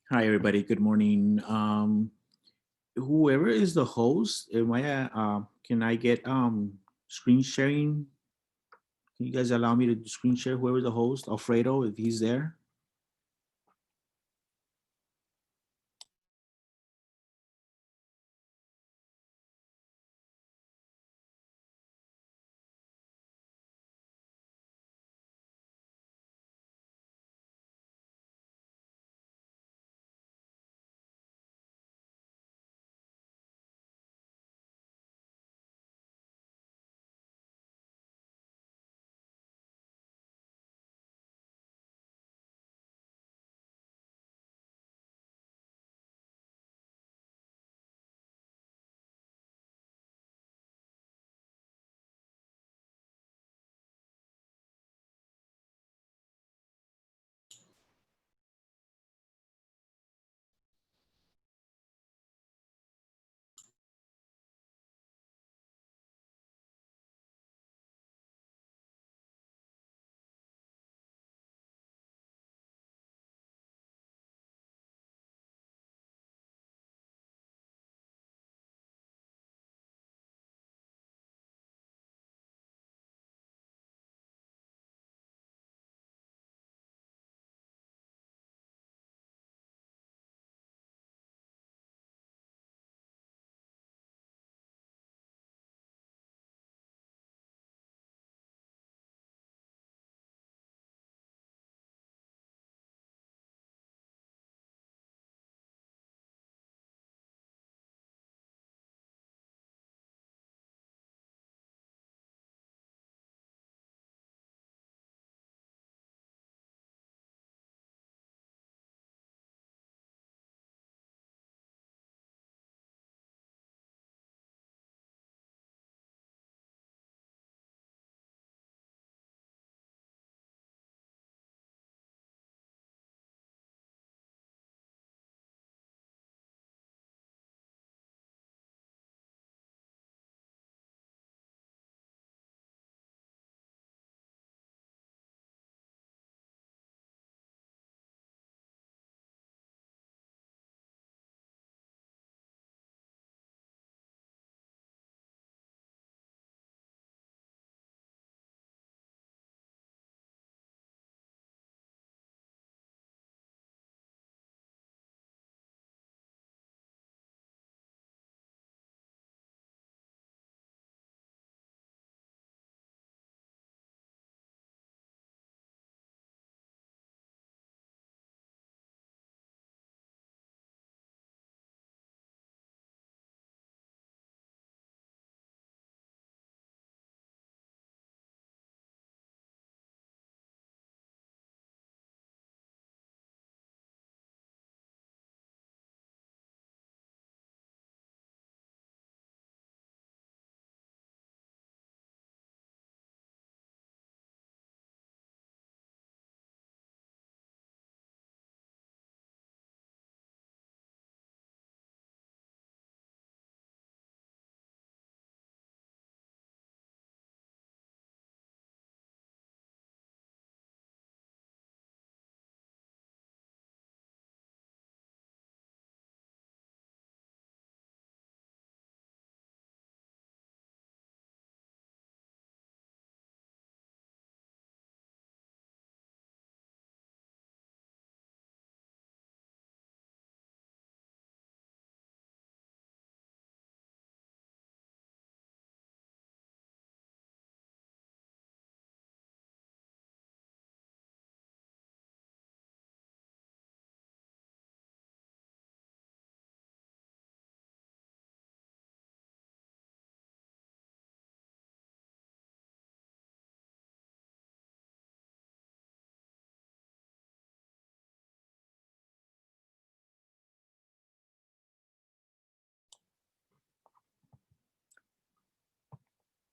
Hi, everybody. Good morning. Whoever is the host, can I get screen sharing? Can you guys allow me to screen share whoever the host, Alfredo, if he's there?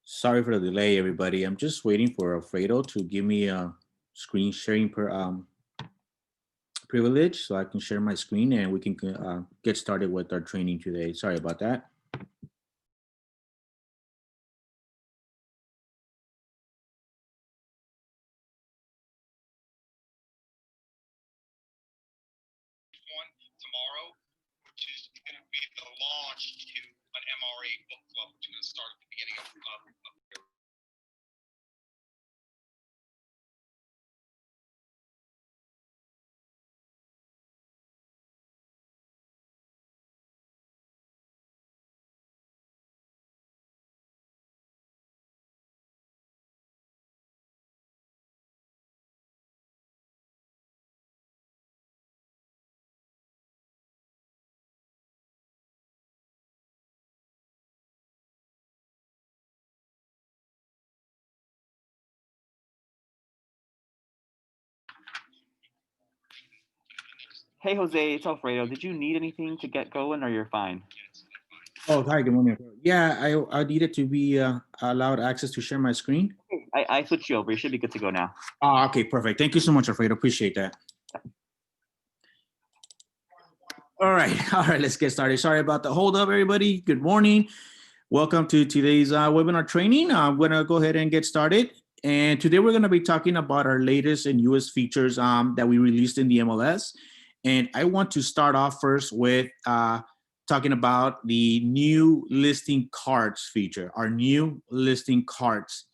Sorry for the delay, everybody. I'm just waiting for Alfredo to give me a screen sharing privilege so I can share my screen and we can get started with our training today. Sorry about that. one tomorrow, which is going to be the launch to an MRA book club, which is going to start at the beginning of Hey, Jose, it's Alfredo. Did you need anything to get going, or you're fine? Oh, hi, good morning. Yeah, I needed to be allowed access to share my screen. I switched you over. You should be good to go now. Oh, okay, perfect. Thank you so much, Alfredo. Appreciate that. All right, all right, let's get started. Sorry about the hold up, everybody. Good morning. Welcome to today's webinar training. I'm going to go ahead and get started. And today we're going to be talking about our latest and newest features that we released in the MLS. And I want to start off first with talking about the new listing cards feature, our new listing cards.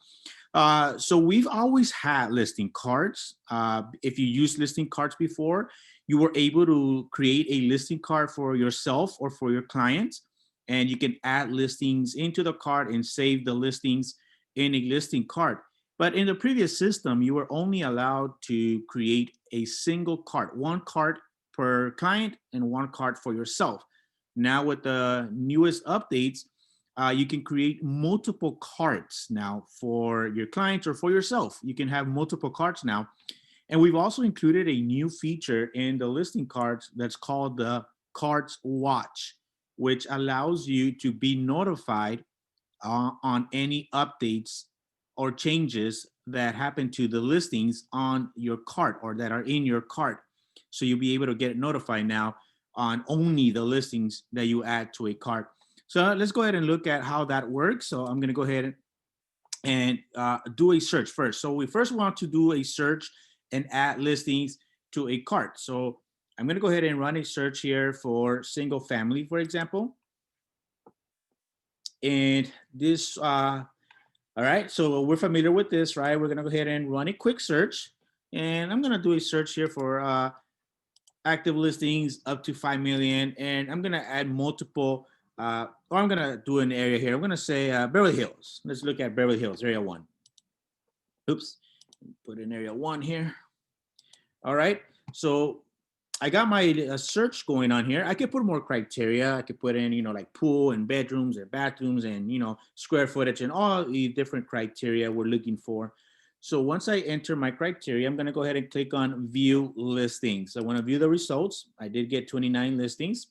So we've always had listing cards. If you used listing cards before, you were able to create a listing card for yourself or for your clients, and you can add listings into the card and save the listings in a listing card. But in the previous system, you were only allowed to create a single card, one card per client and one card for yourself. Now with the newest updates, you can create multiple cards now for your clients or for yourself. You can have multiple cards now. And we've also included a new feature in the listing cards that's called the Cards Watch, which allows you to be notified on any updates or changes that happen to the listings on your cart or that are in your cart. So you'll be able to get notified now on only the listings that you add to a cart. So let's go ahead and look at how that works. So I'm going to go ahead and do a search first. So we first want to do a search and add listings to a cart. So I'm going to go ahead and run a search here for single family, for example. And this, all right, so we're familiar with this, right? We're going to go ahead and run a quick search. And I'm going to do a search here for active listings up to 5 million. And I'm going to add multiple, or I'm going to do an area here. I'm going to say Beverly Hills. Let's look at Beverly Hills, area 1. Oops, put in area 1 here. All right, so I got my search going on here. I could put more criteria. I could put in, like pool and bedrooms and bathrooms and, square footage and all the different criteria we're looking for. So once I enter my criteria, I'm going to go ahead and click on view listings. I want to view the results. I did get 29 listings.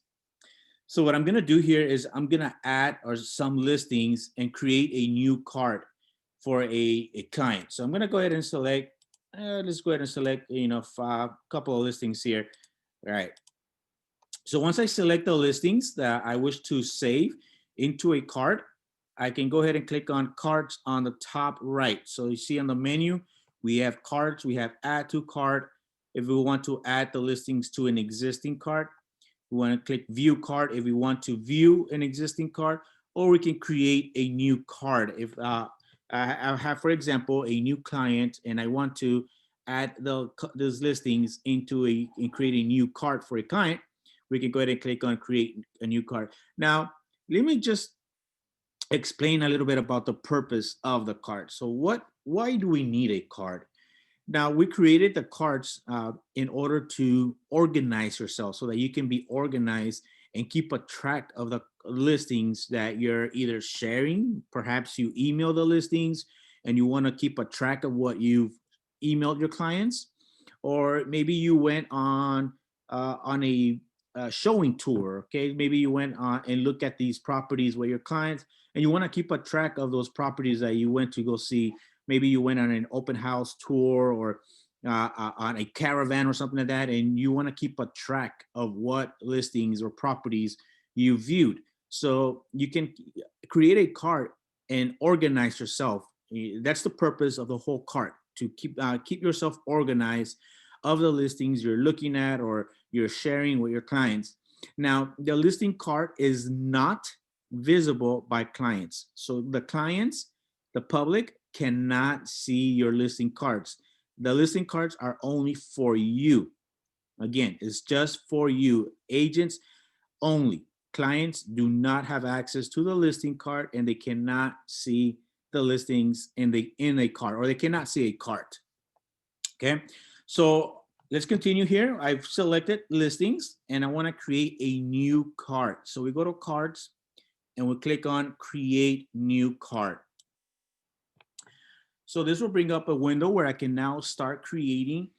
So what I'm going to do here is I'm going to add or some listings and create a new card for a client. So I'm going to go ahead and select, let's go ahead and select, a couple of listings here. All right. So once I select the listings that I wish to save into a card, I can go ahead and click on cards on the top right. So you see on the menu, we have cards, we have add to card. If we want to add the listings to an existing card, we want to click view card if we want to view an existing card, or we can create a new card. If I have, for example, a new client and I want to add those listings into and create a new card for a client, we can go ahead and click on create a new card. Now, let me just explain a little bit about the purpose of the card. So why do we need a card? Now, we created the cards in order to organize yourself so that you can be organized and keep a track of the listings that you're either sharing. Perhaps you email the listings and you want to keep a track of what you've emailed your clients, or maybe you went on a showing tour. Okay, maybe you went on and look at these properties with your clients, and you want to keep a track of those properties that you went to go see. Maybe you went on an open house tour or on a caravan or something like that, and you want to keep a track of what listings or properties you viewed. So you can create a cart and organize yourself. That's the purpose of the whole cart, to keep yourself organized of the listings you're looking at, or you're sharing with your clients. Now, the listing card is not visible by clients. So the clients, the public cannot see your listing cards. The listing cards are only for you. Again, it's just for you, agents only. Clients do not have access to the listing card and they cannot see the listings in a cart, or they cannot see a cart. Okay, so let's continue here. I've selected listings and I want to create a new cart. So we go to cards and we click on create new cart. So this will bring up a window where I can now start creating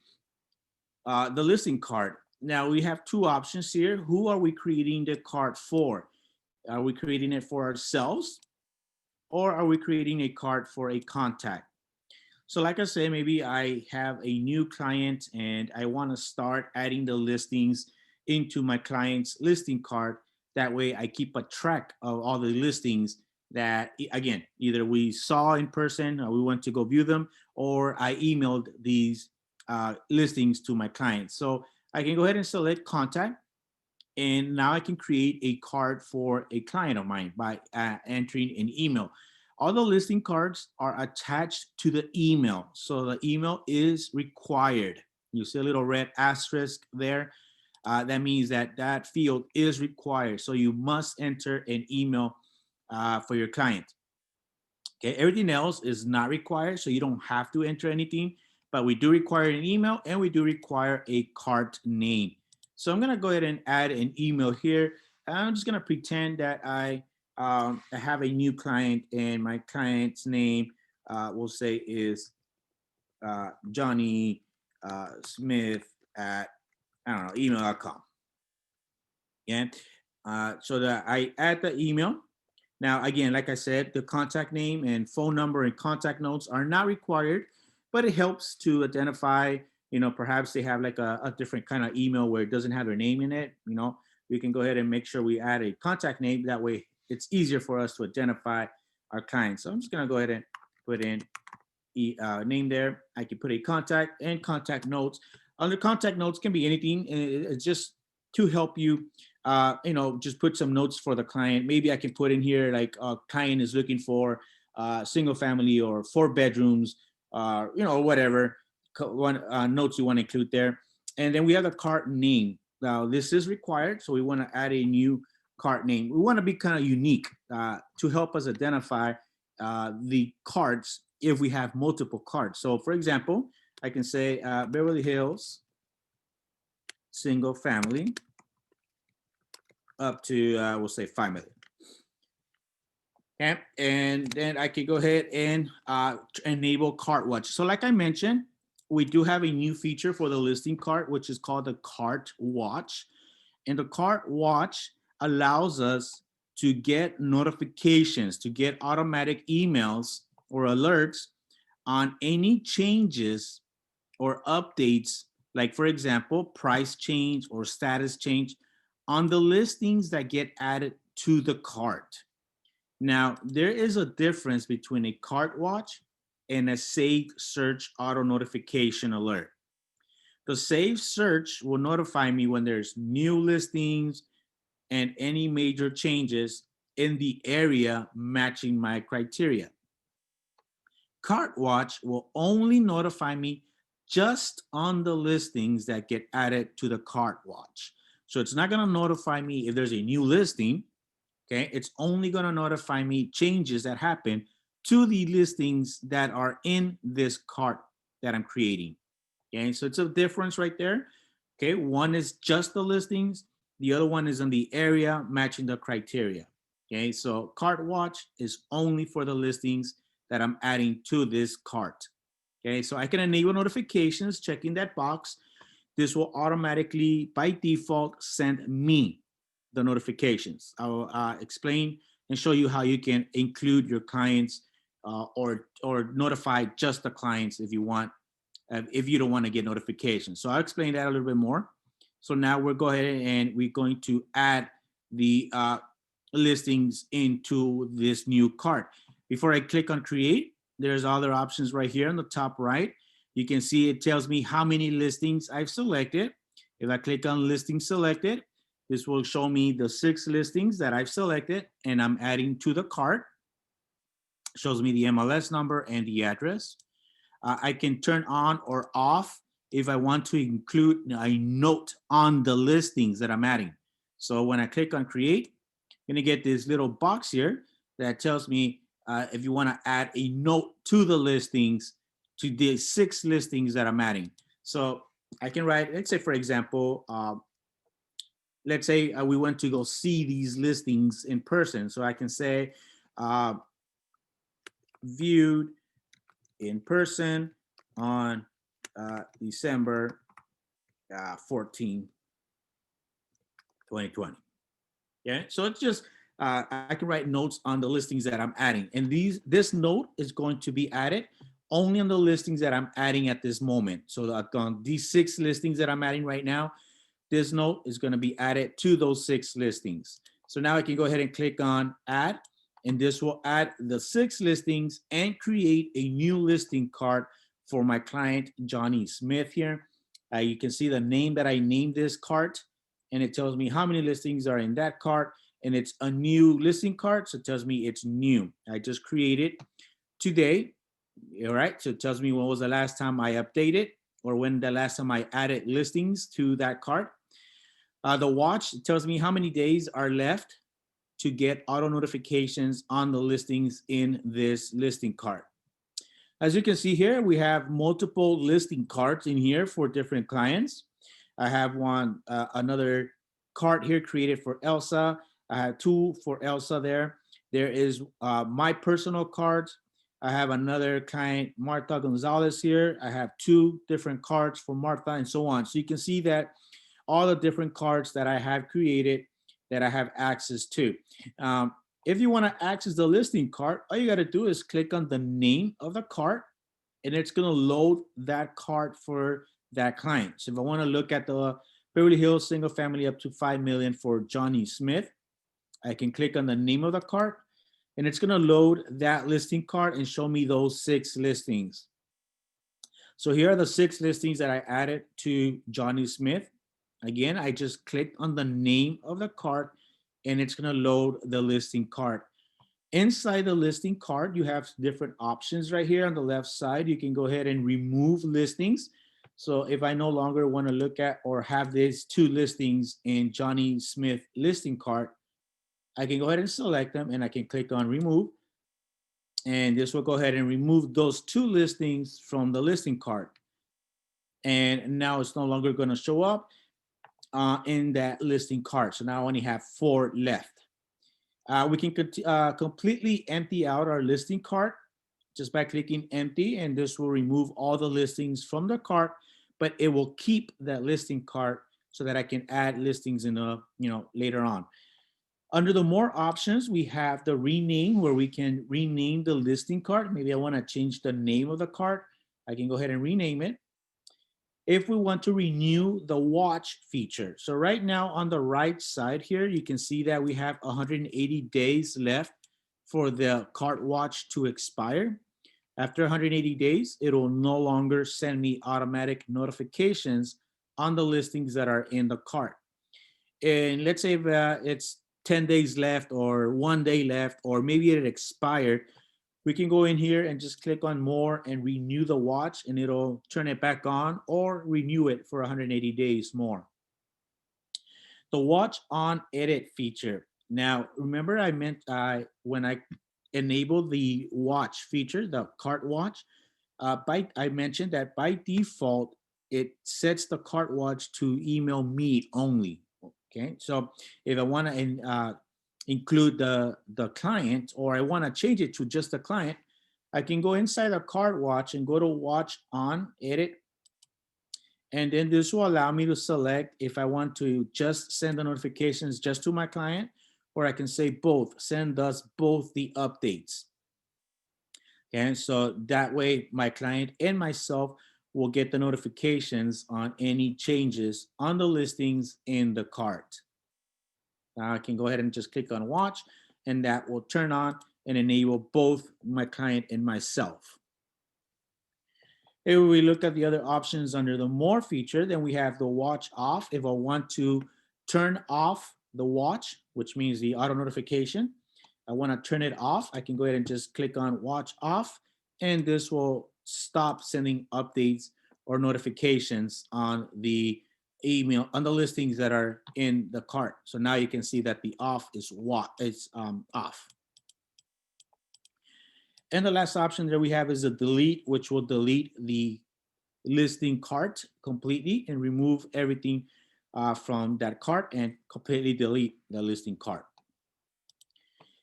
the listing card. Now we have two options here. Who are we creating the card for? Are we creating it for ourselves, or are we creating a card for a contact? So like I said, maybe I have a new client and I want to start adding the listings into my client's listing card. That way I keep a track of all the listings that, again, either we saw in person or we went to go view them, or I emailed these listings to my clients. So I can go ahead and select contact. And now I can create a card for a client of mine by entering an email. All the listing cards are attached to the email. So the email is required. You see a little red asterisk there. That means that that field is required. So you must enter an email for your client. Okay, everything else is not required. So you don't have to enter anything, but we do require an email and we do require a cart name. So I'm going to go ahead and add an email here. I'm just going to pretend that I have a new client and my client's name we'll say is Johnny Smith at, I don't know, email.com. Yeah. So that I add the email. Now, again, like I said, the contact name and phone number and contact notes are not required, but it helps to identify, perhaps they have like a different kind of email where it doesn't have their name in it. We can go ahead and make sure we add a contact name. That way it's easier for us to identify our clients. So I'm just going to go ahead and put in name there. I can put a contact and contact notes. Under contact notes can be anything. It's just to help you, just put some notes for the client. Maybe I can put in here like a client is looking for single family or 4 bedrooms, whatever notes you want to include there. And then we have the cart name. Now this is required, so we want to add a new cart name. We want to be kind of unique to help us identify the carts if we have multiple carts. So for example, I can say Beverly Hills single family up to we'll say 5 million. Okay, and then I can go ahead and enable cart watch. So like I mentioned, we do have a new feature for the listing cart, which is called the cart watch. And the cart watch allows us to get notifications, to get automatic emails or alerts on any changes or updates, like for example, price change or status change on the listings that get added to the cart. Now, there is a difference between a cart watch and a saved search auto notification alert. The saved search will notify me when there's new listings and any major changes in the area matching my criteria. Cart watch will only notify me just on the listings that get added to the cart watch. So it's not going to notify me if there's a new listing. Okay, it's only going to notify me changes that happen to the listings that are in this cart that I'm creating. Okay, so it's a difference right there. Okay, one is just the listings, the other one is in the area matching the criteria. Okay, so cart watch is only for the listings that I'm adding to this cart. Okay, so I can enable notifications, checking that box. This will automatically, by default, send me the notifications. I'll explain and show you how you can include your clients or notify just the clients if you want, if you don't want to get notifications. So I'll explain that a little bit more. So now we'll go ahead and we're going to add the listings into this new cart. Before I click on create, there's other options right here on the top right. You can see it tells me how many listings I've selected. If I click on listing selected, this will show me the 6 listings that I've selected and I'm adding to the cart. Shows me the MLS number and the address. I can turn on or off if I want to include a note on the listings that I'm adding. So when I click on create, I'm gonna get this little box here that tells me if you wanna add a note to the listings, to the 6 listings that I'm adding. So I can write, let's say for example, let's say we went to go see these listings in person. So I can say viewed in person on December 14, 2020. Yeah, so it's just, I can write notes on the listings that I'm adding. And this note is going to be added only on the listings that I'm adding at this moment. So on these 6 listings that I'm adding right now, this note is going to be added to those 6 listings. So now I can go ahead and click on add, and this will add the 6 listings and create a new listing card for my client, Johnny Smith here. You can see the name that I named this cart, and it tells me how many listings are in that cart, and it's a new listing card, so it tells me it's new. I just created today, all right? So it tells me when was the last time I updated or when the last time I added listings to that cart. The watch tells me how many days are left to get auto notifications on the listings in this listing cart. As you can see here, we have multiple listing carts in here for different clients. I have another cart here created for Elsa. I have 2 for Elsa there. There is my personal cart. I have another client, Martha Gonzalez here. I have 2 different carts for Martha and so on. So you can see that all the different cards that I have created that I have access to. If you want to access the listing card, all you got to do is click on the name of the card, and it's going to load that card for that client. So if I want to look at the Beverly Hills single family up to 5 million for Johnny Smith, I can click on the name of the card, and it's going to load that listing card and show me those 6 listings. So here are the 6 listings that I added to Johnny Smith. Again, I just clicked on the name of the card, and it's going to load the listing card. Inside the listing card, you have different options right here on the left side. You can go ahead and remove listings. So if I no longer want to look at or have these 2 listings in Johnny Smith listing card, I can go ahead and select them, and I can click on remove. And this will go ahead and remove those 2 listings from the listing card. And now it's no longer going to show up in that listing card. So now I only have 4 left. We can completely empty out our listing cart just by clicking empty, and this will remove all the listings from the cart, but it will keep that listing cart so that I can add listings in later on. Under the more options, we have the rename, where we can rename the listing cart. Maybe I want to change the name of the cart. I can go ahead and rename it. If we want to renew the watch feature. So right now on the right side here, you can see that we have 180 days left for the cart watch to expire. After 180 days, it will no longer send me automatic notifications on the listings that are in the cart. And let's say if, it's 10 days left or 1 day left, or maybe it expired, we can go in here and just click on more and renew the watch, and it'll turn it back on or renew it for 180 days more. The watch on edit feature. Now, remember I meant when I enabled the watch feature, the cart watch, I mentioned that by default, it sets the cart watch to email me only. Okay, so if I want to include the client, or I want to change it to just the client, I can go inside the cart watch and go to watch on edit. And then this will allow me to select if I want to just send the notifications just to my client, or I can say both, send us both the updates. And so that way my client and myself will get the notifications on any changes on the listings in the cart. Now I can go ahead and just click on watch, and that will turn on and enable both my client and myself. If we look at the other options under the more feature, then we have the watch off. If I want to turn off the watch, which means the auto notification, I want to turn it off, I can go ahead and just click on watch off, and this will stop sending updates or notifications on the email, on the listings that are in the cart. So now you can see that the off is off. And the last option that we have is a delete, which will delete the listing cart completely and remove everything from that cart and completely delete the listing cart.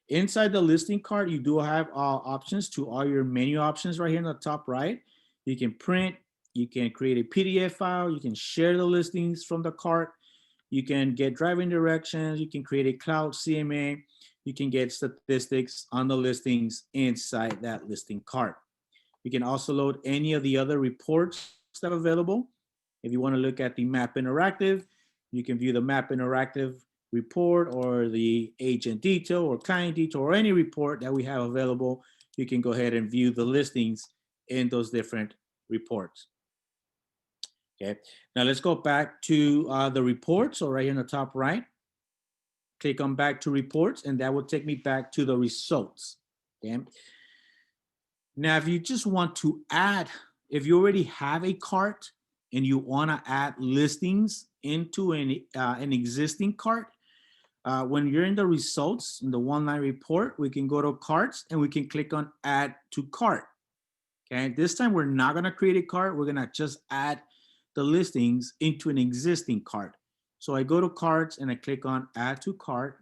Inside the listing cart, you do have options to all your menu options right here in the top right. You can print, you can create a PDF file, you can share the listings from the cart, you can get driving directions, you can create a cloud CMA, you can get statistics on the listings inside that listing cart. You can also load any of the other reports that are available. If you want to look at the Map Interactive, you can view the Map Interactive report or the agent detail or client detail or any report that we have available. You can go ahead and view the listings in those different reports. Okay, now let's go back to the reports. So right here in the top right, click on back to reports, and that will take me back to the results. Okay. Now, if you just want to add, if you already have a cart and you want to add listings into an existing cart, when you're in the results in the one-line report, we can go to carts and we can click on add to cart. Okay, this time we're not going to create a cart. We're going to just add the listings into an existing cart. So I go to carts and I click on add to cart.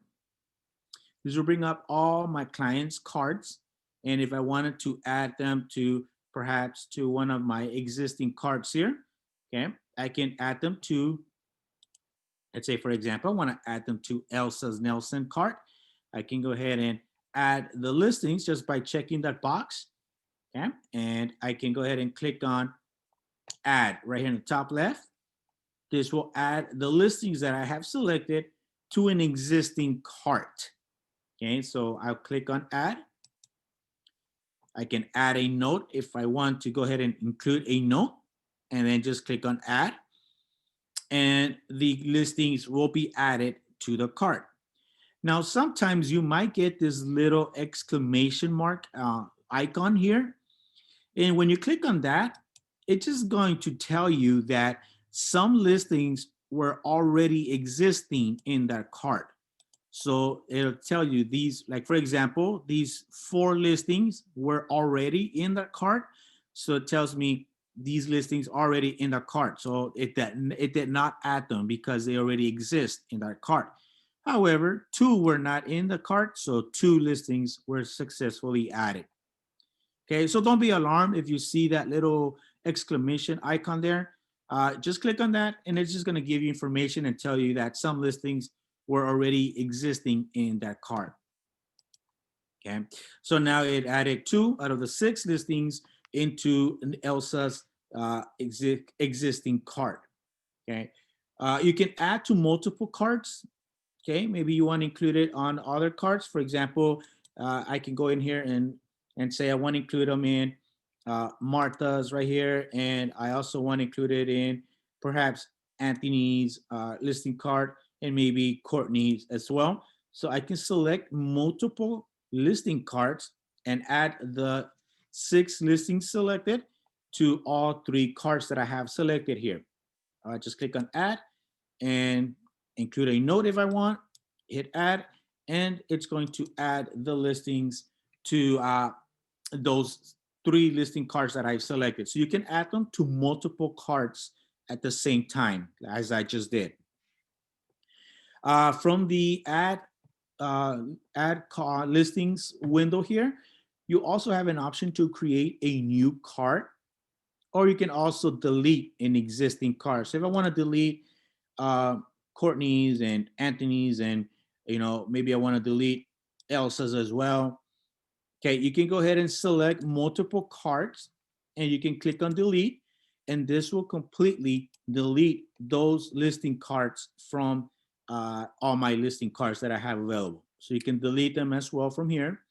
This will bring up all my clients' carts. And if I wanted to add them to perhaps to one of my existing carts here, okay, I can add them to, let's say, for example, I want to add them to Elsa's Nelson cart. I can go ahead and add the listings just by checking that box. Okay, and I can go ahead and click on add right here in the top left. This will add the listings that I have selected to an existing cart. Okay, so I'll click on add. I can add a note if I want to go ahead and include a note, and then just click on add. And the listings will be added to the cart. Now, sometimes you might get this little exclamation mark icon here. And when you click on that, it's just going to tell you that some listings were already existing in that cart. So it'll tell you these, like for example, these 4 listings were already in that cart. So it tells me these listings already in the cart. So it did not add them because they already exist in that cart. However, 2 were not in the cart, so 2 listings were successfully added. Okay, so don't be alarmed if you see that little exclamation icon there. Just click on that, and it's just going to give you information and tell you that some listings were already existing in that cart. Okay, so now it added 2 out of the 6 listings into Elsa's existing cart. Okay, you can add to multiple carts. Okay, maybe you want to include it on other carts. For example, I can go in here and say I want to include them in Martha's right here, and I also want to include it in perhaps Anthony's listing cart and maybe Courtney's as well. So I can select multiple listing carts and add the 6 listings selected to all 3 carts that I have selected here. Just click on add and include a note if I want, hit add, and it's going to add the listings to those 3 listing carts that I've selected. So you can add them to multiple carts at the same time, as I just did. From the add car listings window here, you also have an option to create a new cart, or you can also delete an existing cart. So if I want to delete Courtney's and Anthony's, and maybe I want to delete Elsa's as well. Okay, you can go ahead and select multiple carts, and you can click on delete, and this will completely delete those listing carts from all my listing carts that I have available. So you can delete them as well from here.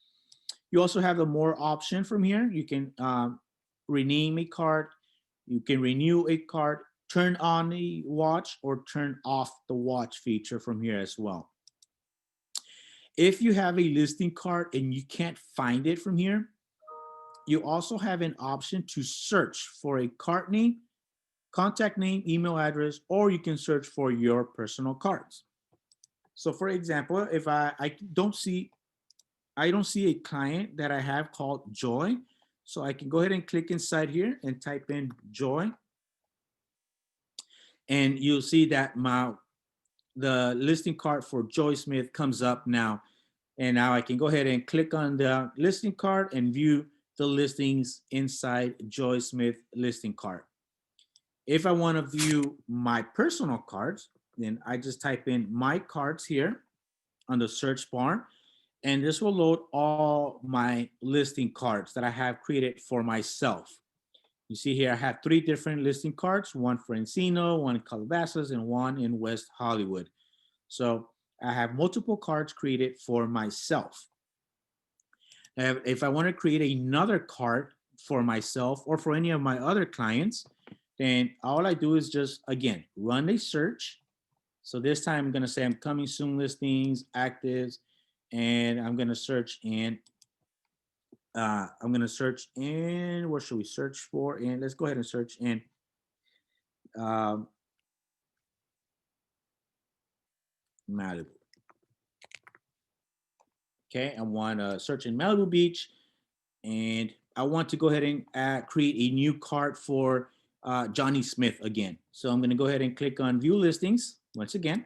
You also have the more option from here. You can rename a cart. You can renew a card, turn on the watch, or turn off the watch feature from here as well. If you have a listing card and you can't find it from here, you also have an option to search for a card name, contact name, email address, or you can search for your personal cards. So for example, if I don't see a client that I have called Joy, so I can go ahead and click inside here and type in Joy, and you'll see that the listing card for Joy Smith comes up now. And now I can go ahead and click on the listing card and view the listings inside Joy Smith listing card. If I want to view my personal cards, then I just type in my cards here on the search bar, and this will load all my listing cards that I have created for myself. You see here, I have 3 different listing cards, one for Encino, one in Calabasas, and one in West Hollywood. So I have multiple cards created for myself. If I want to create another card for myself or for any of my other clients, then all I do is just, again, run a search. So this time I'm going to say I'm coming soon listings, actives, and I'm going to search in, where should we search for? And let's go ahead and search in Malibu. Okay, I want to search in Malibu Beach, and I want to go ahead and create a new card for Johnny Smith again. So I'm going to go ahead and click on View Listings. Once again,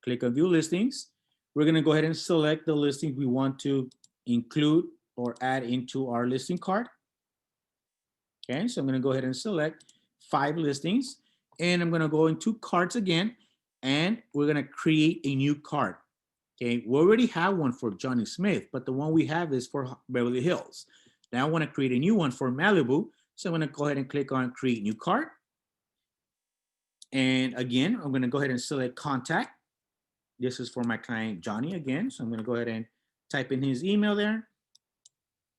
click on View Listings. We're going to go ahead and select the listing we want to include or add into our listing card. Okay, so I'm going to go ahead and select 5 listings, and I'm going to go into cards again, and we're going to create a new card. Okay, we already have one for Johnny Smith, but the one we have is for Beverly Hills. Now I want to create a new one for Malibu, so I'm going to go ahead and click on Create New Card. And again, I'm going to go ahead and select Contact. This is for my client Johnny again, so I'm going to go ahead and type in his email there.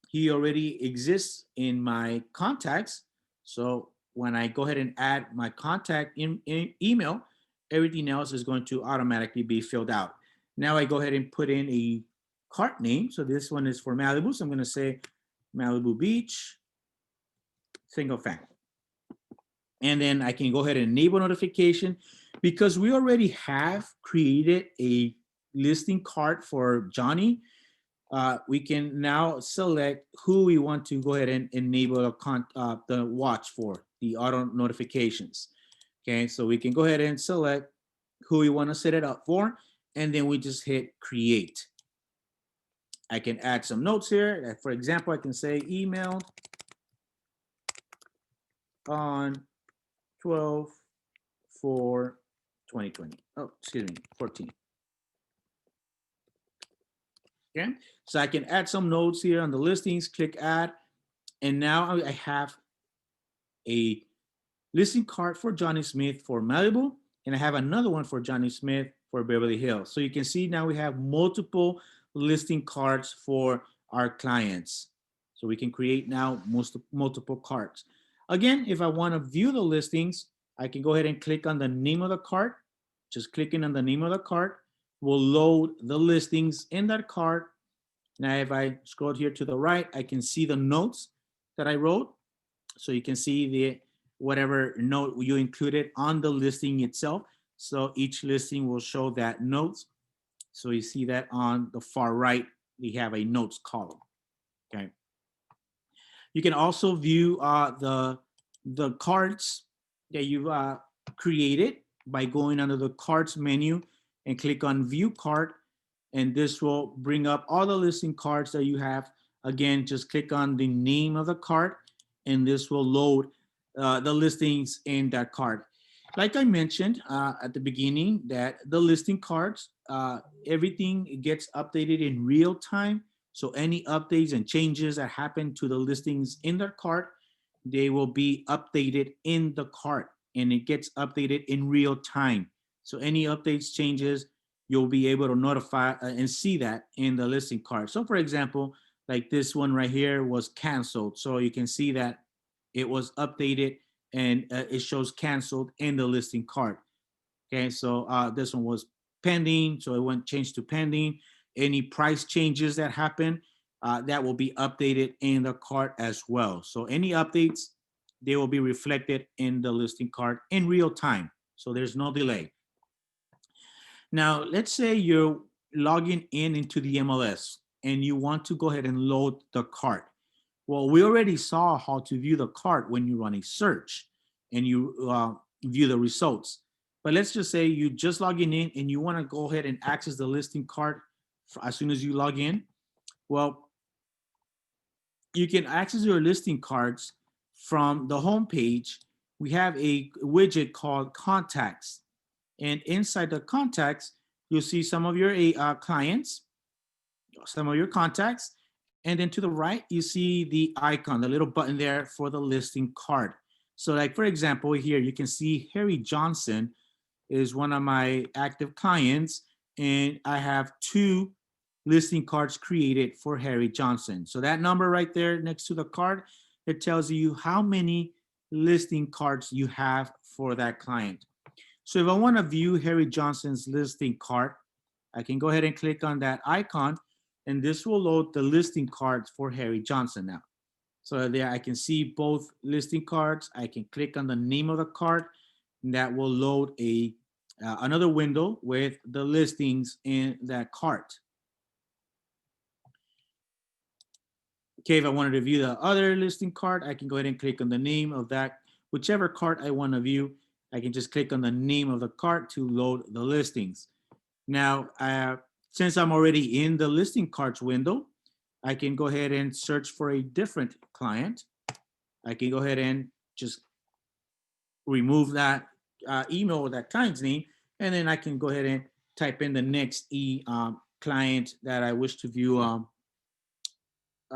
He already exists in my contacts, so when I go ahead and add my contact in email, everything else is going to automatically be filled out. Now I go ahead and put in a cart name. So this one is for Malibu. So I'm going to say Malibu Beach, single family. And then I can go ahead and enable notification because we already have created a listing card for Johnny. We can now select who we want to go ahead and enable the watch for, the auto notifications. Okay, so we can go ahead and select who we want to set it up for, and then we just hit create. I can add some notes here. For example, I can say emailed on 12/4/2020. Oh, excuse me, 14. Okay, so I can add some notes here on the listings, click add, and now I have a listing card for Johnny Smith for Malibu, and I have another one for Johnny Smith for Beverly Hills. So you can see now we have multiple listing cards for our clients. So we can create now multiple cards. Again, if I want to view the listings, I can go ahead and click on the name of the card. Just clicking on the name of the card will load the listings in that card. Now, if I scroll here to the right, I can see the notes that I wrote. So you can see the whatever note you included on the listing itself. So each listing will show that notes. So you see that on the far right, we have a notes column. Okay. You can also view the cards that you've created by going under the cards menu and click on view card. And this will bring up all the listing cards that you have. Again, just click on the name of the card, and this will load the listings in that card. Like I mentioned at the beginning, that the listing cards, everything gets updated in real time. So any updates and changes that happen to the listings in that card, they will be updated in the card, and it gets updated in real time. So any updates, changes, you'll be able to notify and see that in the listing card. So for example, like this one right here was canceled. So you can see that it was updated and it shows canceled in the listing cart. Okay, so this one was pending, so it went changed to pending. Any price changes that happen, that will be updated in the cart as well. So any updates, they will be reflected in the listing cart in real time. So there's no delay. Now, let's say you're logging in into the MLS and you want to go ahead and load the cart. Well, we already saw how to view the cart when you run a search and you view the results. But let's just say you just logging in and you want to go ahead and access the listing cart as soon as you log in. Well, you can access your listing cards from the home page. We have a widget called contacts. And inside the contacts, you'll see some of your clients, some of your contacts. And then to the right, you see the icon, the little button there for the listing card. So like, for example, here you can see Harry Johnson is one of my active clients, and I have 2 listing cards created for Harry Johnson. So that number right there next to the card, it tells you how many listing cards you have for that client. So if I want to view Harry Johnson's listing card, I can go ahead and click on that icon, and this will load the listing cards for Harry Johnson now. So there I can see both listing cards. I can click on the name of the card, and that will load another window with the listings in that cart. Okay, if I wanted to view the other listing card, I can go ahead and click on the name of that, whichever cart I want to view. I can just click on the name of the cart to load the listings. Now, since I'm already in the listing cards window, I can go ahead and search for a different client. I can go ahead and just remove that email or that client's name, and then I can go ahead and type in the next client that I wish to view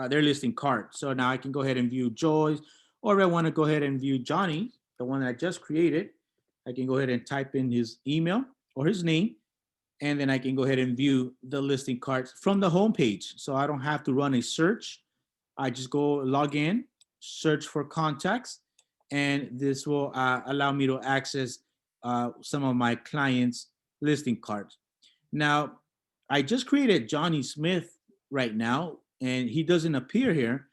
their listing card. So now I can go ahead and view Joy's, or if I want to go ahead and view Johnny, the one that I just created, I can go ahead and type in his email or his name, and then I can go ahead and view the listing cards from the home page. So I don't have to run a search. I just go log in, search for contacts, and this will allow me to access some of my clients' listing cards. Now, I just created Johnny Smith right now, and he doesn't appear here.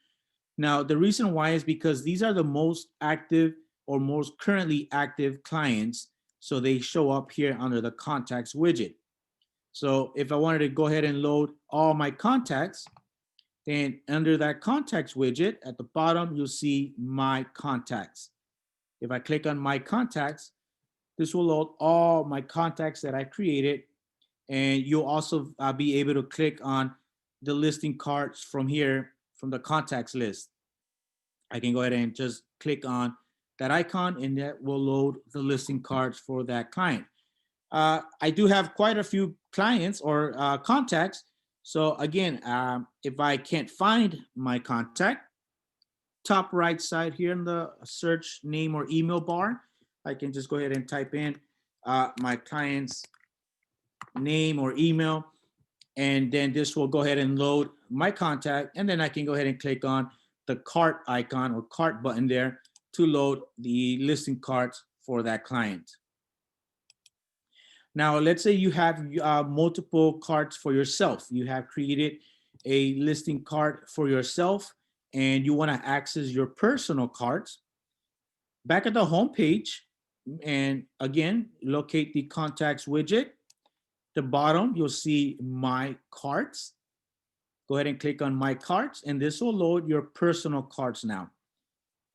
Now, the reason why is because these are the most active or most currently active clients. So they show up here under the contacts widget. So if I wanted to go ahead and load all my contacts, then under that contacts widget at the bottom, you'll see my contacts. If I click on my contacts, this will load all my contacts that I created. And you'll also be able to click on the listing cards from here, from the contacts list. I can go ahead and just click on that icon, and that will load the listing cards for that client. I do have quite a few clients or contacts. So again, if I can't find my contact, top right side here in the search name or email bar, I can just go ahead and type in my client's name or email, and then this will go ahead and load my contact, and then I can go ahead and click on the cart icon or cart button there to load the listing cards for that client. Now, let's say you have multiple cards for yourself. You have created a listing card for yourself, and you want to access your personal cards. Back at the home page, and again, locate the contacts widget. The bottom, you'll see my cards. Go ahead and click on my cards, and this will load your personal cards now.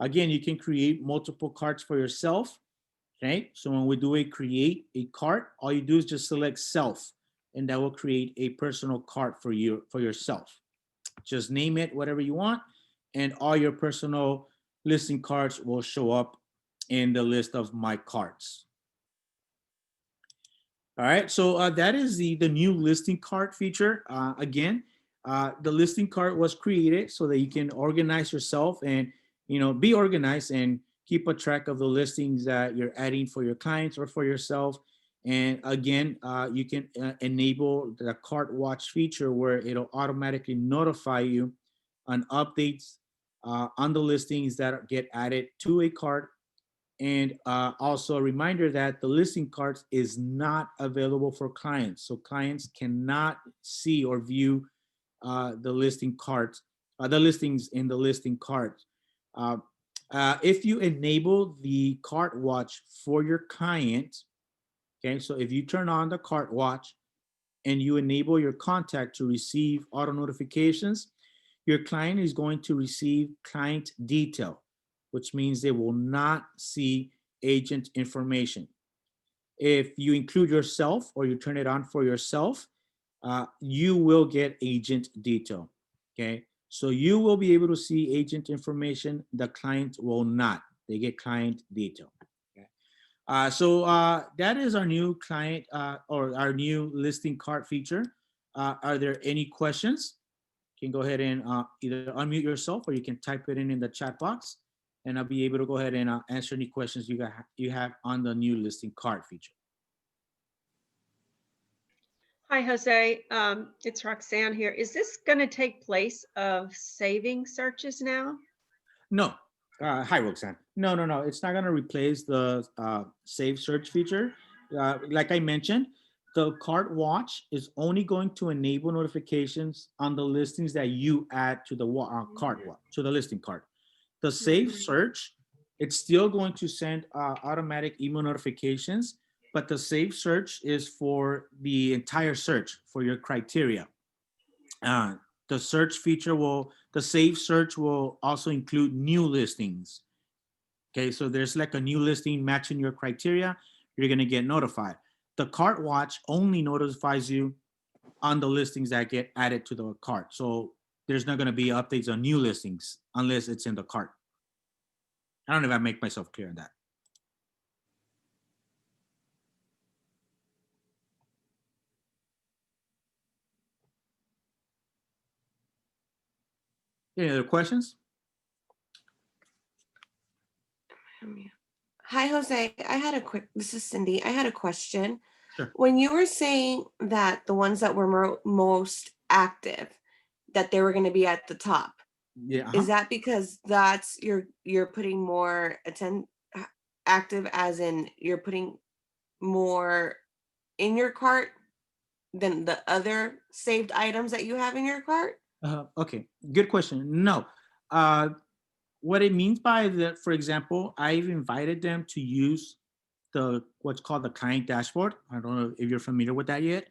Again, you can create multiple cards for yourself. Okay, so when we do create a cart, all you do is just select self, and that will create a personal cart for you, for yourself. Just name it whatever you want, and all your personal listing cards will show up in the list of my cards. All right, so that is the new listing cart feature. Again, the listing cart was created so that you can organize yourself and be organized and keep a track of the listings that you're adding for your clients or for yourself. And again, you can enable the cart watch feature where it'll automatically notify you on updates on the listings that get added to a cart And also a reminder that the listing cards is not available for clients. So clients cannot see or view the listing cards, the listings in the listing cards. Uh, if you enable the cart watch for your client, okay, so if you turn on the cart watch and you enable your contact to receive auto notifications, your client is going to receive client detail, which means they will not see agent information. If you include yourself or you turn it on for yourself, you will get agent detail. Okay. So you will be able to see agent information. The client will not. They get client detail. Okay. That is our new client or our new listing card feature. Are there any questions? You can go ahead and either unmute yourself or you can type it in the chat box, and I'll be able to go ahead and answer any questions you have on the new listing card feature. Hi, Jose. It's Roxanne here. Is this going to take place of saving searches now? No. Hi, Roxanne. No. It's not going to replace the save search feature. Like I mentioned, the cart watch is only going to enable notifications on the listings that you add to the cart watch, to the listing card. The save search, it's still going to send automatic email notifications, but the save search is for the entire search for your criteria. The search feature the save search will also include new listings. Okay, so there's like a new listing matching your criteria, you're gonna get notified. The cart watch only notifies you on the listings that get added to the cart. So there's not gonna be updates on new listings unless it's in the cart. I don't know if I make myself clear on that. Any other questions? Hi, Jose. This is Cindy. I had a question. Sure. When you were saying that the ones that were most active, that they were going to be at the top, Yeah. is that because that's you're putting more active, as in you're putting more in your cart than the other saved items that you have in your cart? Okay, good question. No. What it means by that, for example, I've invited them to use what's called the client dashboard. I don't know if you're familiar with that yet,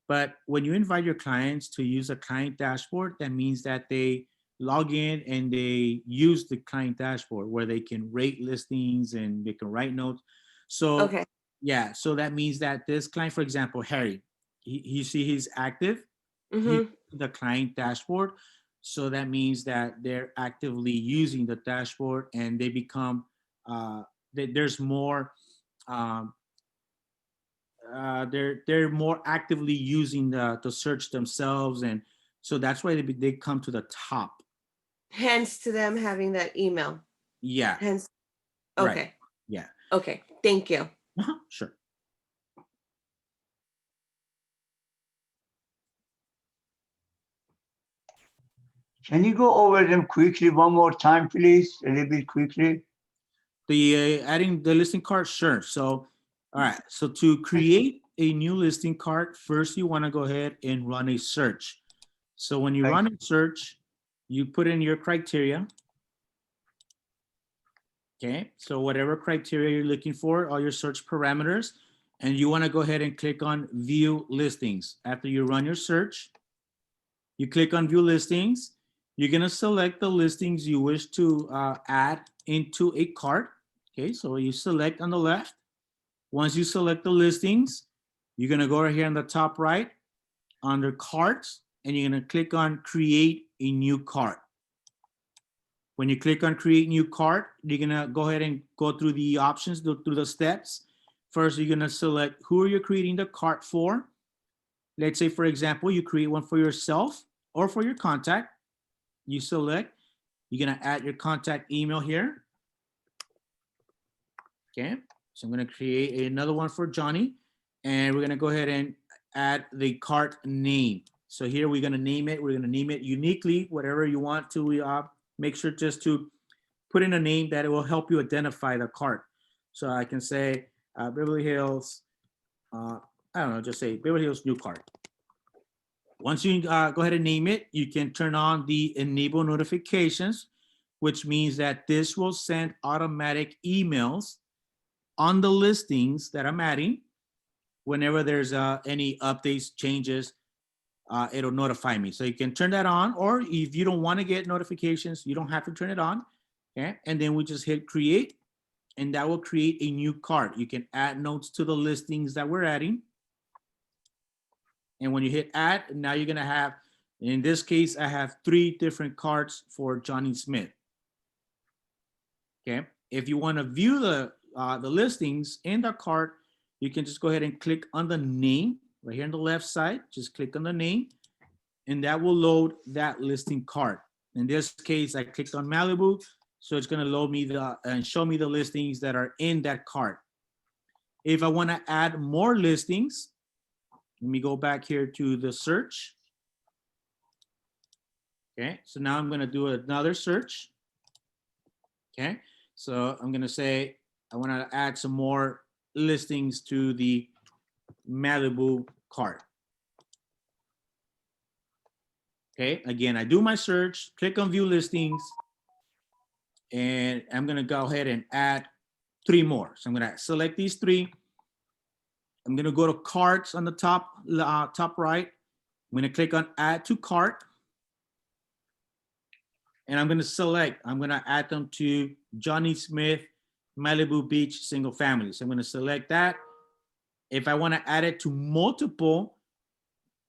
but when you invite your clients to use a client dashboard, that means that they log in and they use the client dashboard where they can rate listings and they can write notes. So Okay. yeah, so that means that this client, for example, Harry, you see he's active. Mm-hmm. The client dashboard. So that means that they're actively using the dashboard and they become, there's more, they're more actively using the search themselves. And so that's why they come to the top. Hence to them having that email. Yeah. Hence. Right. Okay. Yeah. Okay. Thank you. Sure. Can you go over them quickly one more time, please? A little bit quickly. The adding the listing card, sure. So, all right. So to create a new listing card, first you want to go ahead and run a search. So when you run a search, you put in your criteria. Okay. So whatever criteria you're looking for, all your search parameters, and you want to go ahead and click on view listings. After you run your search, you click on view listings. You're going to select the listings you wish to add into a cart. Okay, so you select on the left. Once you select the listings, you're going to go right here on the top right under carts, and you're going to click on create a new cart. When you click on create new cart, you're going to go ahead and go through the options, through the steps. First, you're going to select who are you creating the cart for. Let's say, for example, you create one for yourself or for your contact. You select, you're gonna add your contact email here. Okay, so I'm gonna create another one for Johnny, and we're gonna go ahead and add the cart name. So here we're gonna name it. We're gonna name it uniquely, whatever you want to. Make sure just to put in a name that it will help you identify the cart. So I can say Beverly Hills, I don't know, just say Beverly Hills new cart. Once you go ahead and name it, you can turn on the enable notifications, which means that this will send automatic emails on the listings that I'm adding. Whenever there's any updates, changes, it'll notify me. So you can turn that on, or if you don't want to get notifications, you don't have to turn it on. Okay, and then we just hit create, and that will create a new cart. You can add notes to the listings that we're adding. And when you hit add, now you're gonna have, in this case, I have 3 different carts for Johnny Smith. Okay, if you want to view the listings in the cart, you can just go ahead and click on the name right here on the left side. Just click on the name, and that will load that listing cart. In this case, I clicked on Malibu, so it's gonna load me and show me the listings that are in that cart. If I want to add more listings, let me go back here to the search. Okay, so now I'm gonna do another search. Okay, so I'm gonna say I want to add some more listings to the Malibu cart. Okay, again, I do my search, click on view listings, and I'm gonna go ahead and add 3 more. So I'm gonna select these 3. I'm gonna go to carts on the top right. I'm gonna click on add to cart. And I'm gonna add them to Johnny Smith, Malibu Beach single family. So I'm gonna select that. If I wanna add it to multiple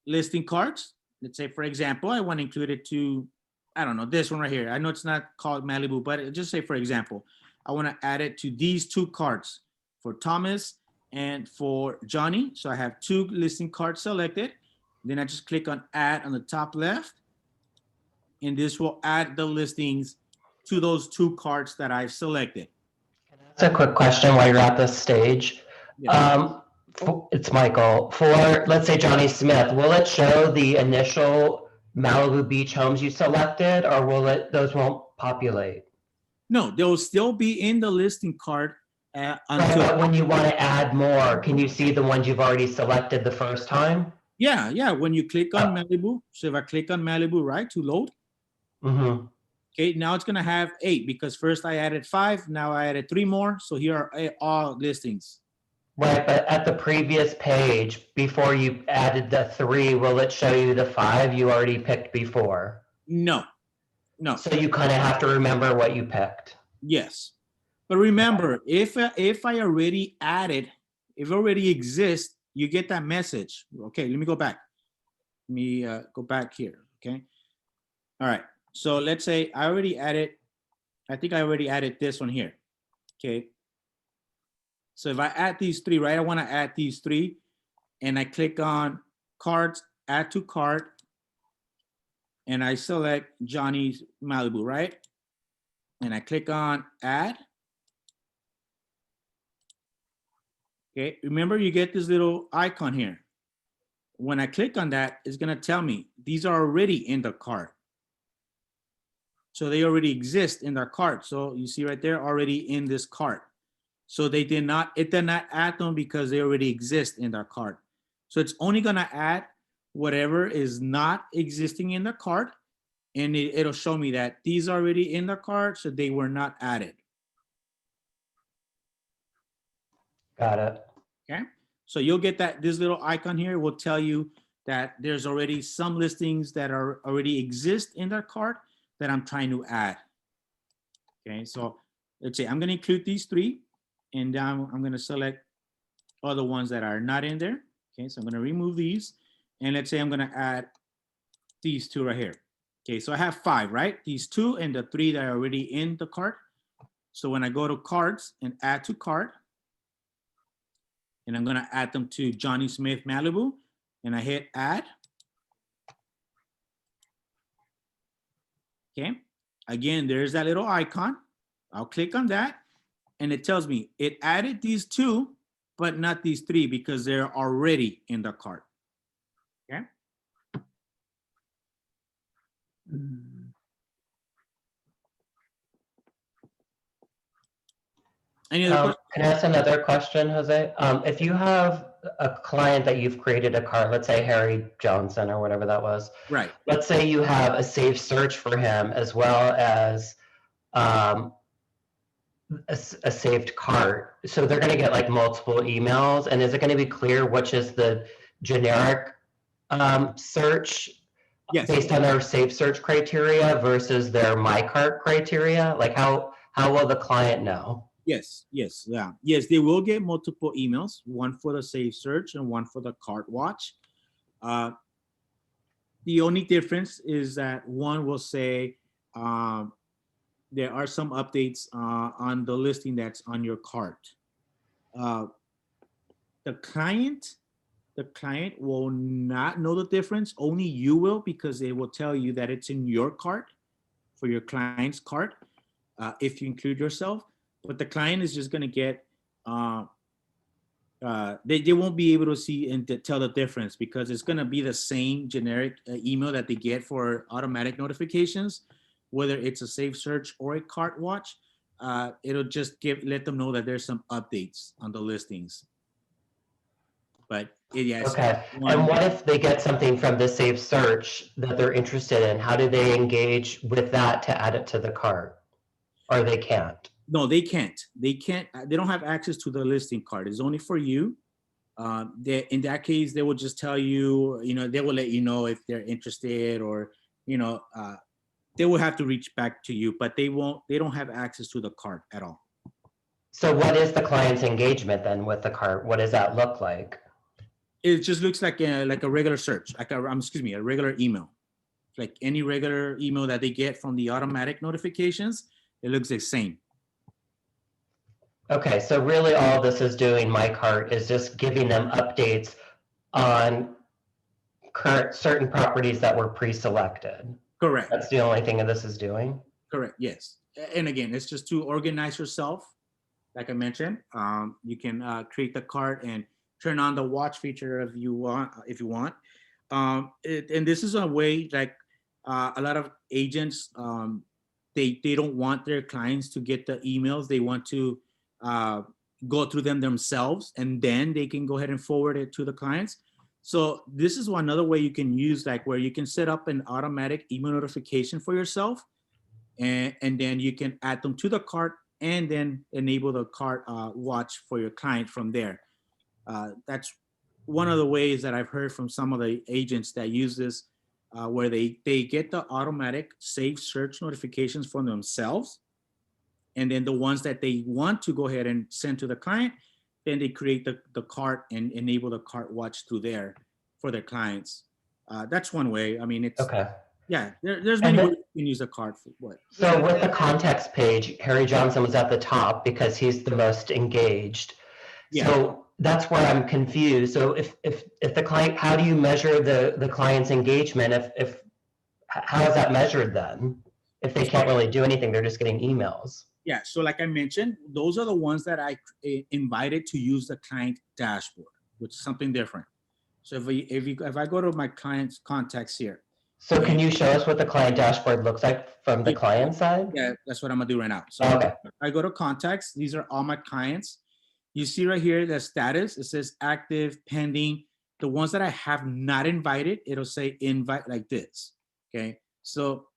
listing cards, let's say, for example, I wanna include it to, I don't know, this one right here. I know it's not called Malibu, but just say, for example, I wanna add it to these 2 cards for Thomas and for Johnny. So I have 2 listing cards selected. Then I just click on add on the top left, and this will add the listings to those 2 cards that I've selected. That's a quick question while you're at this stage. Yeah. It's Michael. For, let's say, Johnny Smith, will it show the initial Malibu Beach homes you selected, or will it, those won't populate? No, they'll still be in the listing card Right, until, but when you want to add more, can you see the ones you've already selected the first time? yeah, when you click on Malibu, so if I click on Malibu, right, to load, Mm-hmm. okay, now it's gonna have 8 because first I added 5, now I added 3 more, so here are all listings. Right, but at the previous page, before you added the 3, will it show you the 5 you already picked before? No, So you kind of have to remember what you picked. yes. But remember, if I already added, if it already exists, you get that message. Okay, let me go back. Let me go back here, okay? All right, so let's say I already added, I think I already added this one here, okay? So if I add these 3, right, I wanna add these 3, and I click on cards, add to cart, and I select Johnny's Malibu, right? And I click on add. Okay, remember you get this little icon here. When I click on that, it's gonna tell me these are already in the cart. So they already exist in their cart. So you see right there, already in this cart. So it did not add them because they already exist in their cart. So it's only gonna add whatever is not existing in the cart, and it'll show me that these are already in the cart, so they were not added. Got it. Okay, so you'll get that this little icon here will tell you that there's already some listings that are already exist in their cart that I'm trying to add. Okay, so let's say I'm going to include these 3, and now I'm going to select other ones that are not in there. Okay, so I'm going to remove these, and let's say I'm going to add these 2 right here. Okay, so I have 5, right? These 2 and the 3 that are already in the cart. So when I go to cards and add to cart, and I'm gonna add them to Johnny Smith Malibu, and I hit add. Okay, again, there's that little icon. I'll click on that, and it tells me it added these 2, but not these 3 because they're already in the cart. Okay. Any other questions? Can I ask another question, Jose? If you have a client that you've created a cart, let's say Harry Johnson or whatever that was, Right. let's say you have a saved search for him as well as um, a saved cart. So they're going to get like multiple emails. And is it going to be clear which is the generic search Yes. based on their safe search criteria versus their my cart criteria? Like how will the client know? Yes, yes, yeah. Yes, they will get multiple emails, one for the safe search and one for the cart watch. The only difference is that one will say there are some updates on the listing that's on your cart. Uh, the client will not know the difference. Only you will, because they will tell you that it's in your cart for your client's cart if you include yourself. But the client is just going to get they won't be able to see and to tell the difference, because it's going to be the same generic email that they get for automatic notifications, whether it's a safe search or a cart watch. It'll just let them know that there's some updates on the listings. But yes. Okay. And what if they get something from the safe search that they're interested in? How do they engage with that to add it to the cart? Or they can't? No, they can't. They can't. They don't have access to the listing card. It's only for you. In that case, they will just tell you, they will let you know if they're interested, or, they will have to reach back to you, but they don't have access to the card at all. So what is the client's engagement then with the cart? What does that look like? It just looks like a regular search, a regular email. Like any regular email that they get from the automatic notifications, it looks the same. Okay, so really all this is doing, my cart, is just giving them updates on current certain properties that were pre-selected. Correct. That's the only thing that this is doing? Correct, yes. And again, it's just to organize yourself. Like I mentioned, you can create the cart and turn on the watch feature if you want. And this is a way, like a lot of agents, they don't want their clients to get the emails. They want to go through them themselves, and then they can go ahead and forward it to the clients. So this is another way you can use, like where you can set up an automatic email notification for yourself, and then you can add them to the cart and then enable the cart watch for your client from there. That's one of the ways that I've heard from some of the agents that use this, where they get the automatic safe search notifications from themselves. And then the ones that they want to go ahead and send to the client, then they create the cart and enable the cart watch through there for their clients. That's one way. I mean, it's, Okay. yeah, there's many ways you can use a cart for what. So with the context page, Harry Johnson was at the top because he's the most engaged. Yeah. So that's where I'm confused. So if the client, how do you measure the client's engagement? How is that measured then? If they can't really do anything, they're just getting emails. Yeah, so like I mentioned, those are the ones that I invited to use the client dashboard, which is something different. So if I go to my client's contacts here. So can you show us what the client dashboard looks like from the client side? Yeah, that's what I'm gonna do right now. So Okay. I go to contacts. These are all my clients. You see right here, the status, it says active, pending. The ones that I have not invited, it'll say invite like this, okay? So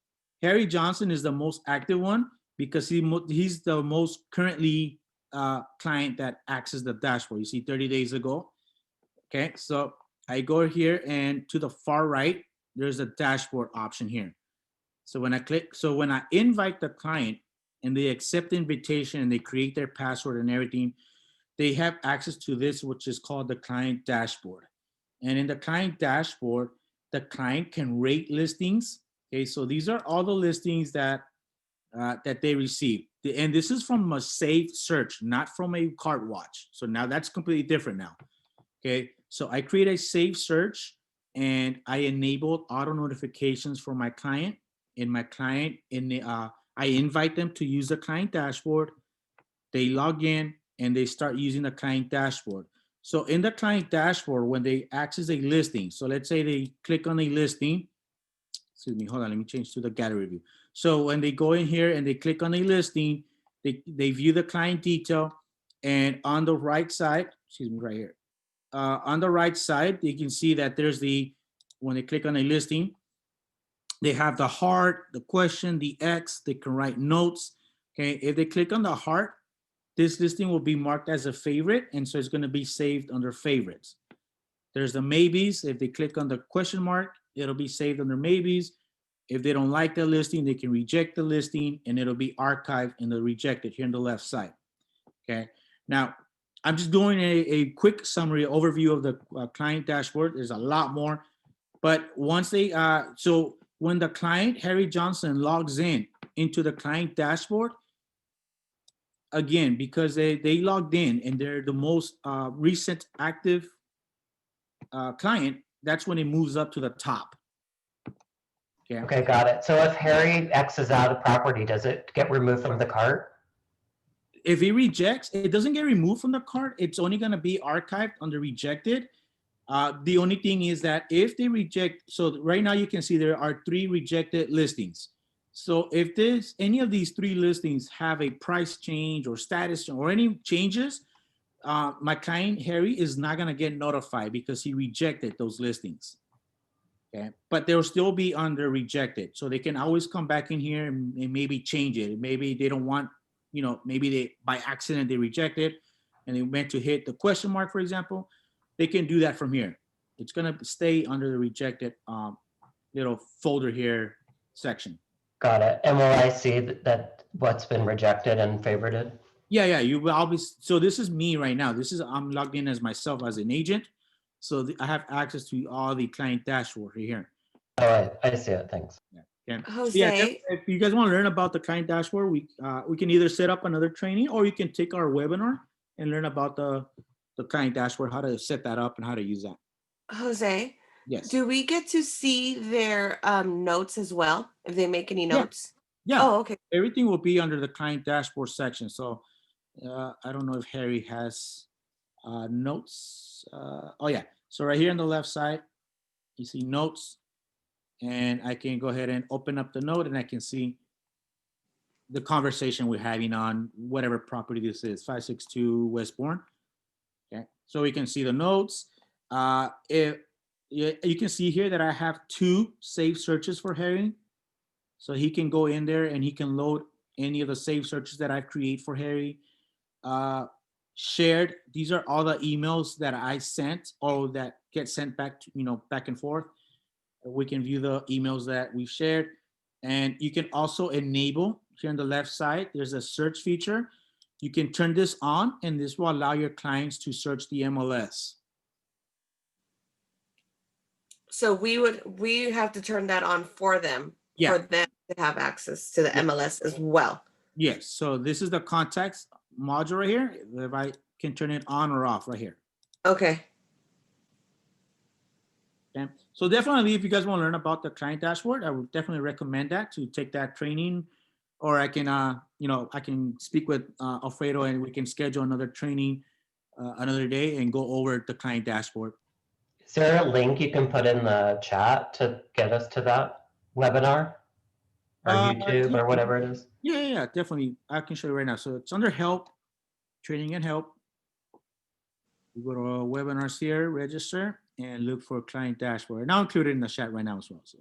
Harry Johnson is the most active one because he's the most currently client that accessed the dashboard. You see 30 days ago, okay? So I go here, and to the far right, there's a dashboard option here. So when I invite the client and they accept the invitation and they create their password and everything, they have access to this, which is called the client dashboard. And in the client dashboard, the client can rate listings. Okay, so these are all the listings that they receive. And this is from a saved search, not from a cart watch. So now that's completely different now. Okay, so I create a saved search and I enabled auto notifications for my client. And my client, I invite them to use the client dashboard. They log in and they start using the client dashboard. So in the client dashboard, when they access a listing, so let's say they click on a listing, excuse me, hold on, let me change to the gallery view. So when they go in here and they click on a listing, they view the client detail, And on the right side, excuse me, right here, on the right side, you can see that there's when they click on a listing, they have the heart, the question, the X, they can write notes. Okay, if they click on the heart, this listing will be marked as a favorite, and so it's going to be saved under favorites. There's the maybes. If they click on the question mark, it'll be saved under maybes. If they don't like the listing, they can reject the listing, and it'll be archived in the rejected here on the left side. Okay, now I'm just doing a quick summary overview of the client dashboard. There's a lot more, but once they, so when the client, Harry Johnson, logs into the client dashboard, again, because they logged in and they're the most recent active client, that's when it moves up to the top. Okay. Okay, got it. So if Harry X's out of property, does it get removed from the cart? If he rejects, it doesn't get removed from the cart. It's only going to be archived under rejected. The only thing is that if they reject, so right now you can see there are 3 rejected listings. So if there's any of these 3 listings have a price change or status or any changes, my client Harry is not going to get notified because he rejected those listings. Okay, but they'll still be under rejected. So they can always come back in here and maybe change it. Maybe they don't want, maybe they by accident they reject it and they meant to hit the question mark, for example. They can do that from here. It's going to stay under the rejected little folder here section. Got it. And will I see that what's been rejected and favorited? Yeah, you will always. So this is me right now. I'm logged in as myself as an agent. So I have access to all the client dashboard right here. Oh, I see it. Thanks. Yeah. Jose, Yeah, if you guys want to learn about the client dashboard, we can either set up another training or you can take our webinar and learn about the client dashboard, how to set that up and how to use that. Jose, Yes. do we get to see their notes as well if they make any Yeah. notes? Yeah. Oh, okay. Everything will be under the client dashboard section. So I don't know if Harry has notes. Oh yeah. So right here on the left side, you see notes, and I can go ahead and open up the note and I can see the conversation we're having on whatever property this is, 562 Westbourne. Okay. So we can see the notes. If you can see here that I have 2 saved searches for Harry. So he can go in there and he can load any of the saved searches that I create for Harry. Shared, these are all the emails that I sent or that get sent back to, back and forth. We can view the emails that we've shared. And you can also enable here on the left side, there's a search feature. You can turn this on and this will allow your clients to search the MLS. So we have to turn that on for them, Yeah. for them to have access to the MLS as well. Yes, so this is the contacts module right here. If I can turn it on or off right here. Okay. Okay. So definitely, if you guys want to learn about the client dashboard, I would definitely recommend that to take that training, or I can, I can speak with Alfredo and we can schedule another training another day and go over the client dashboard. Is there a link you can put in the chat to get us to that webinar or YouTube or whatever it is? Yeah, definitely. I can show you right now. So it's under help, training and help. You go to webinars here, register, and look for client dashboard. And I'll include it in the chat right now as well. So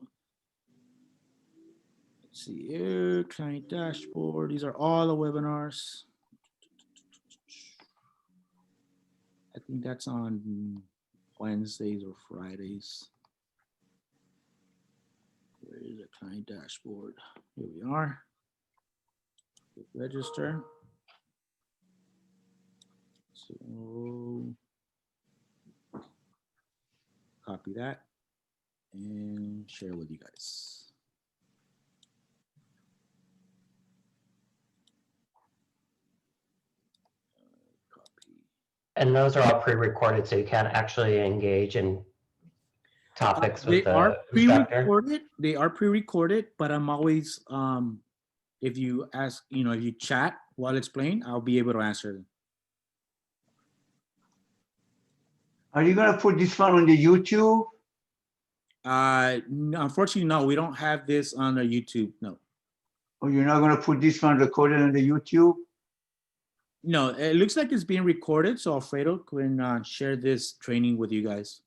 let's see here, client dashboard. These are all the webinars. I think that's on Wednesdays or Fridays. Where is the client dashboard? Here we are. Click register. So copy that and share with you guys. Copy. And those are all pre-recorded, so you can't actually engage in topics with They are the instructor. pre-recorded. They are pre-recorded, but I'm always, if you ask, if you chat while it's playing, I'll be able to answer them. Are you gonna put this one on the YouTube? No, unfortunately, no, we don't have this on the YouTube. No. Or you're not gonna put this one recorded on the YouTube? No, it looks like it's being recorded, so Alfredo can share this training with you guys.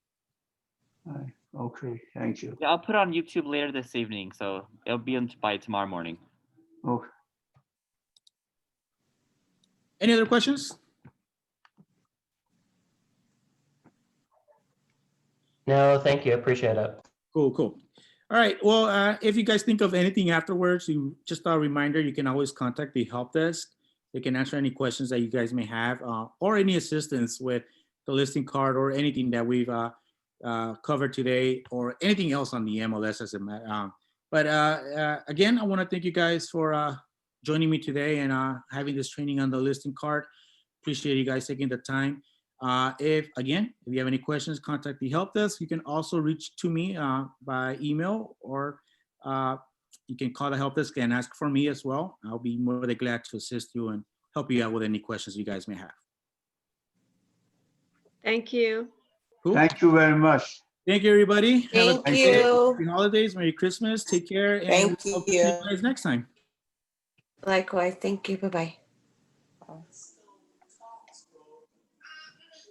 Right. Okay, thank you. Yeah, I'll put it on YouTube later this evening, so it'll be on by tomorrow morning. Okay. Any other questions? No, thank you. Appreciate it. Cool, cool. All right. Well, if you guys think of anything afterwards, you just a reminder, you can always contact the help desk. They can answer any questions that you guys may have or any assistance with the listing card or anything that we've covered today or anything else on the MLS as a matter. But again, I want to thank you guys for joining me today and having this training on the listing card. Appreciate you guys taking the time. If you have any questions, contact the help desk. You can also reach to me by email or you can call the help desk and ask for me as well. I'll be more than glad to assist you and help you out with any questions you guys may have. Thank you. Cool. Thank you very much. Thank you, everybody. Have a Thank great day. you. Happy holidays. Merry Christmas. Take care. And Thank hope to see you you. guys next time. Likewise. Thank you. Bye-bye.